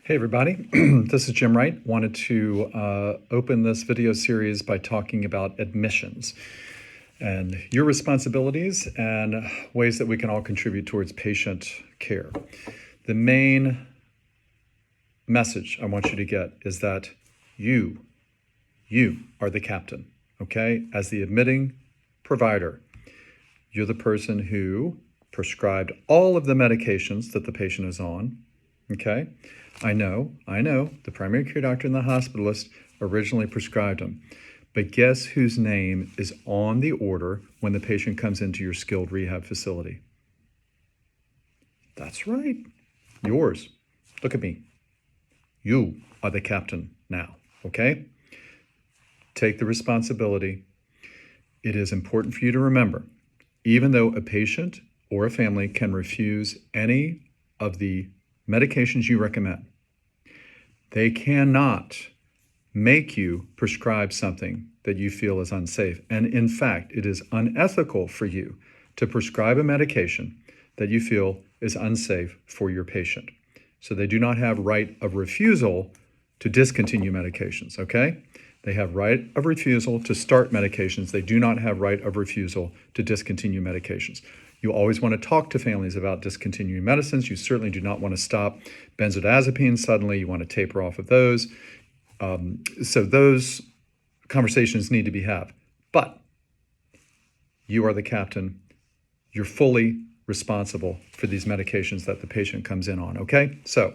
Hey everybody, this is Jim Wright. Wanted to open this video series by talking about admissions and your responsibilities and ways that we can all contribute towards patient care. The main message I want you to get is that you are the captain, okay? As the admitting provider, you're the person who prescribed all of the medications that the patient is on, okay? I know, the primary care doctor and the hospitalist originally prescribed them. But guess whose name is on the order when the patient comes into your skilled rehab facility? That's right, yours. Look at me. You are the captain now, okay? Take the responsibility. It is important for you to remember, even though a patient or a family can refuse any of the medications you recommend, they cannot make you prescribe something that you feel is unsafe. And in fact, it is unethical for you to prescribe a medication that you feel is unsafe for your patient. So they do not have right of refusal to discontinue medications, okay? They have right of refusal to start medications. They do not have right of refusal to discontinue medications. You always want to talk to families about discontinuing medicines. You certainly do not want to stop benzodiazepines suddenly. You want to taper off of those. So those conversations need to be had. But you are the captain. You're fully responsible for these medications that the patient comes in on, okay? So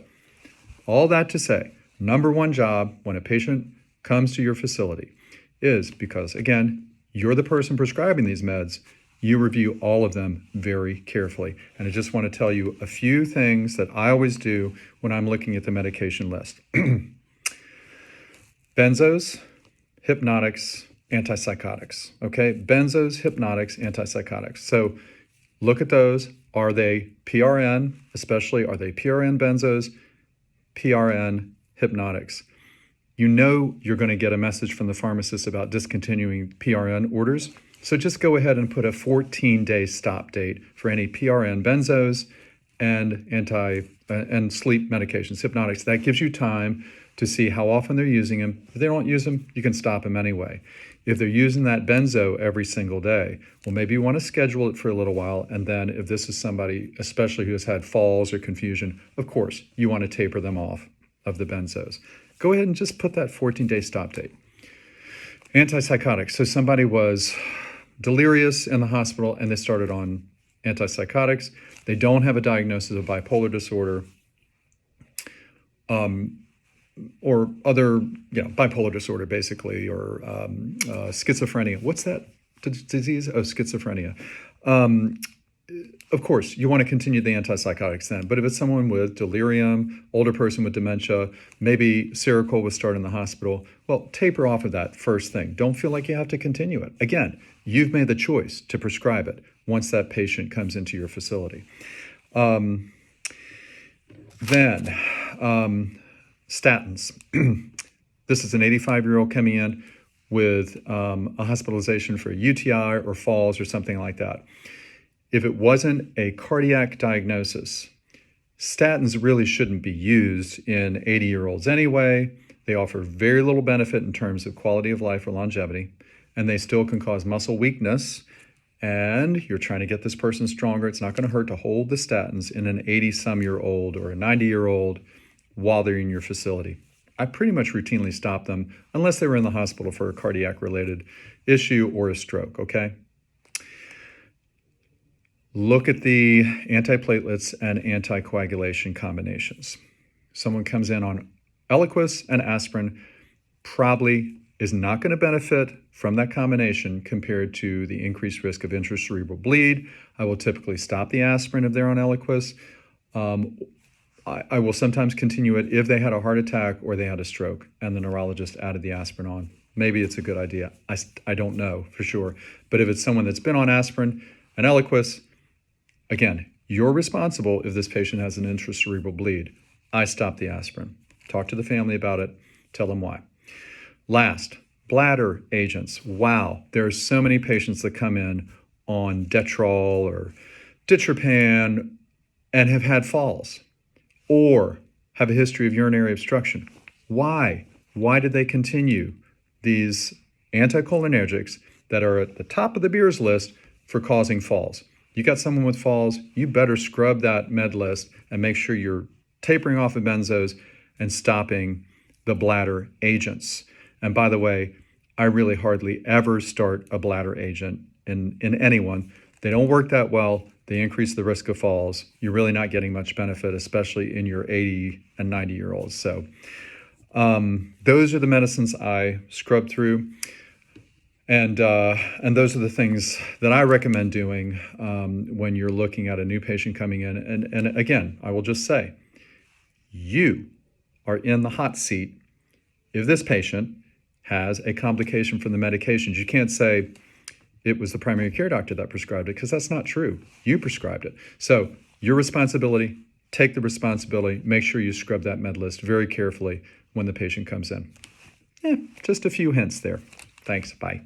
all that to say, number one job when a patient comes to your facility is because, again, you're the person prescribing these meds, you review all of them very carefully. And I just want to tell you a few things that I always do when I'm looking at the medication list. Benzos, hypnotics, antipsychotics, okay? Benzos, hypnotics, antipsychotics. So look at those. Are they PRN, especially are they PRN benzos, PRN hypnotics? You know you're going to get a message from the pharmacist about discontinuing PRN orders. So just go ahead and put a 14-day stop date for any PRN benzos and sleep medications, hypnotics. That gives you time to see how often they're using them. If they don't use them, you can stop them anyway. If they're using that benzo every single day, well, maybe you want to schedule it for a little while. And then if this is somebody, especially who has had falls or confusion, of course, you want to taper them off of the benzos. Go ahead and just put that 14-day stop date. Antipsychotics. So somebody was delirious in the hospital and they started on antipsychotics. They don't have a diagnosis of bipolar disorder or other, bipolar disorder basically, or schizophrenia. What's that disease? Oh, schizophrenia. Of course, you want to continue the antipsychotics then. But if it's someone with delirium, older person with dementia, maybe Seroquel was started in the hospital, well, taper off of that first thing. Don't feel like you have to continue it. Again, you've made the choice to prescribe it once that patient comes into your facility. Then, statins. This is an 85-year-old coming in with a hospitalization for a UTI or falls or something like that. If it wasn't a cardiac diagnosis, statins really shouldn't be used in 80-year-olds anyway. They offer very little benefit in terms of quality of life or longevity, and they still can cause muscle weakness. And you're trying to get this person stronger. It's not going to hurt to hold the statins in an 80-some-year-old or a 90-year-old while they're in your facility. I pretty much routinely stop them unless they were in the hospital for a cardiac-related issue or a stroke, okay? Look at the antiplatelets and anticoagulation combinations. Someone comes in on Eliquis and aspirin, probably is not going to benefit from that combination compared to the increased risk of intracerebral bleed. I will typically stop the aspirin if they're on Eliquis. I will sometimes continue it if they had a heart attack or they had a stroke and the neurologist added the aspirin on. Maybe it's a good idea. I don't know for sure. But if it's someone that's been on aspirin and Eliquis, again, you're responsible if this patient has an intracerebral bleed. I stop the aspirin. Talk to the family about it. Tell them why. Last, bladder agents. Wow, there are so many patients that come in on Detrol or Ditropan and have had falls or have a history of urinary obstruction. Why? Why did they continue these anticholinergics that are at the top of the beers list for causing falls? You got someone with falls, you better scrub that med list and make sure you're tapering off of benzos and stopping the bladder agents. And by the way, I really hardly ever start a bladder agent in anyone. They don't work that well. They increase the risk of falls. You're really not getting much benefit, especially in your 80 and 90-year-olds. So those are the medicines I scrub through. And those are the things that I recommend doing when you're looking at a new patient coming in. And again, I will just say, you are in the hot seat if this patient has a complication from the medications. You can't say it was the primary care doctor that prescribed it, because that's not true. You prescribed it. So your responsibility, take the responsibility, make sure you scrub that med list very carefully when the patient comes in. Just a few hints there. Thanks. Bye.